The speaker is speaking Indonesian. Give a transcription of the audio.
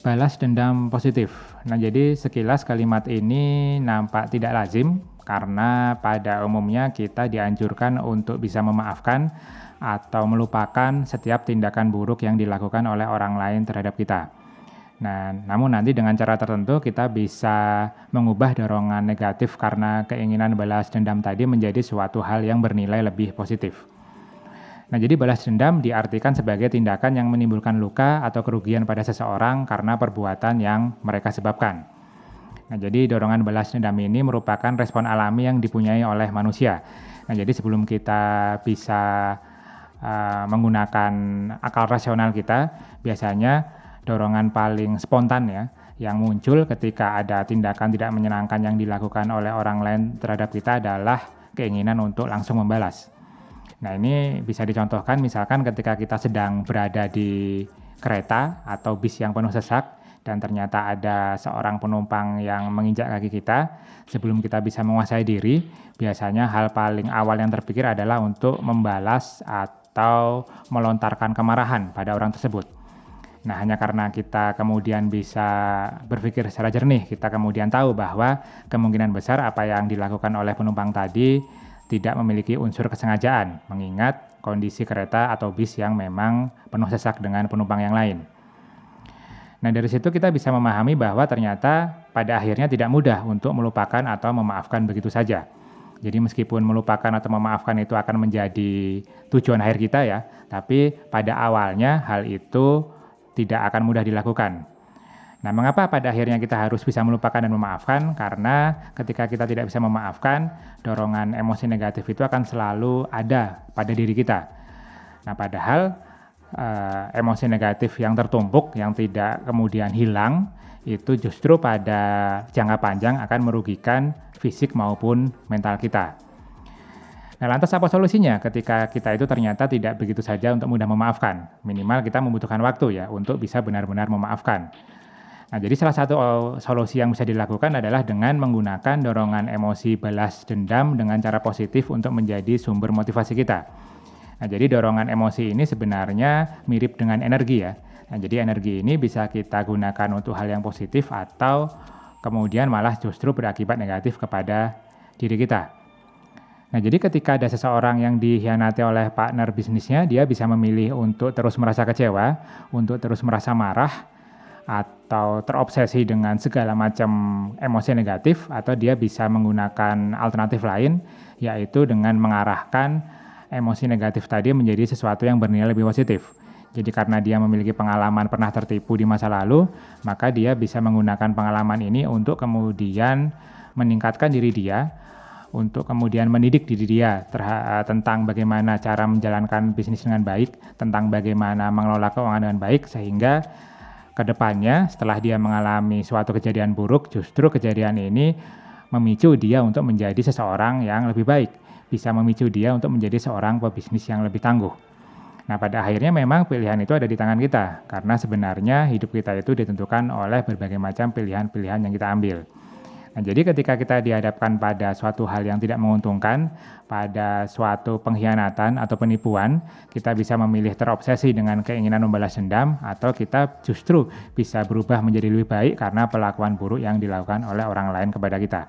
Balas dendam positif. Nah, jadi sekilas kalimat ini nampak tidak lazim karena pada umumnya kita dianjurkan untuk bisa memaafkan atau melupakan setiap tindakan buruk yang dilakukan oleh orang lain terhadap kita. Nah, namun nanti dengan cara tertentu kita bisa mengubah dorongan negatif karena keinginan balas dendam tadi menjadi suatu hal yang bernilai lebih positif. Nah, jadi balas dendam diartikan sebagai tindakan yang menimbulkan luka atau kerugian pada seseorang karena perbuatan yang mereka sebabkan. Nah, jadi dorongan balas dendam ini merupakan respon alami yang dipunyai oleh manusia. Nah, jadi sebelum kita bisa menggunakan akal rasional kita, biasanya dorongan paling spontan ya, yang muncul ketika ada tindakan tidak menyenangkan yang dilakukan oleh orang lain terhadap kita adalah keinginan untuk langsung membalas. Nah, ini bisa dicontohkan misalkan ketika kita sedang berada di kereta atau bis yang penuh sesak dan ternyata ada seorang penumpang yang menginjak kaki kita, sebelum kita bisa menguasai diri, biasanya hal paling awal yang terpikir adalah untuk membalas atau melontarkan kemarahan pada orang tersebut. Nah, hanya karena kita kemudian bisa berpikir secara jernih, kita kemudian tahu bahwa kemungkinan besar apa yang dilakukan oleh penumpang tadi tidak memiliki unsur kesengajaan, mengingat kondisi kereta atau bis yang memang penuh sesak dengan penumpang yang lain. Nah, dari situ kita bisa memahami bahwa ternyata pada akhirnya tidak mudah untuk melupakan atau memaafkan begitu saja. Jadi meskipun melupakan atau memaafkan itu akan menjadi tujuan akhir kita ya, tapi pada awalnya hal itu tidak akan mudah dilakukan. Nah, mengapa pada akhirnya kita harus bisa melupakan dan memaafkan? Karena ketika kita tidak bisa memaafkan, dorongan emosi negatif itu akan selalu ada pada diri kita. Nah, padahal emosi negatif yang tertumpuk, yang tidak kemudian hilang, itu justru pada jangka panjang akan merugikan fisik maupun mental kita. Nah, lantas apa solusinya ketika kita itu ternyata tidak begitu saja untuk mudah memaafkan? Minimal kita membutuhkan waktu ya untuk bisa benar-benar memaafkan. Nah, jadi salah satu solusi yang bisa dilakukan adalah dengan menggunakan dorongan emosi balas dendam dengan cara positif untuk menjadi sumber motivasi kita. Nah, jadi dorongan emosi ini sebenarnya mirip dengan energi ya. Nah, jadi energi ini bisa kita gunakan untuk hal yang positif atau kemudian malah justru berakibat negatif kepada diri kita. Nah, jadi ketika ada seseorang yang dikhianati oleh partner bisnisnya, dia bisa memilih untuk terus merasa kecewa, untuk terus merasa marah, atau terobsesi dengan segala macam emosi negatif, atau dia bisa menggunakan alternatif lain, yaitu dengan mengarahkan emosi negatif tadi menjadi sesuatu yang bernilai lebih positif. Jadi karena dia memiliki pengalaman pernah tertipu di masa lalu, maka dia bisa menggunakan pengalaman ini untuk kemudian meningkatkan diri dia, untuk kemudian mendidik diri dia tentang bagaimana cara menjalankan bisnis dengan baik, tentang bagaimana mengelola keuangan dengan baik, sehingga kedepannya setelah dia mengalami suatu kejadian buruk, justru kejadian ini memicu dia untuk menjadi seseorang yang lebih baik, bisa memicu dia untuk menjadi seorang pebisnis yang lebih tangguh. Nah, pada akhirnya memang pilihan itu ada di tangan kita, karena sebenarnya hidup kita itu ditentukan oleh berbagai macam pilihan-pilihan yang kita ambil. Nah, jadi ketika kita dihadapkan pada suatu hal yang tidak menguntungkan, pada suatu pengkhianatan atau penipuan, kita bisa memilih terobsesi dengan keinginan membalas dendam, atau kita justru bisa berubah menjadi lebih baik karena perlakuan buruk yang dilakukan oleh orang lain kepada kita.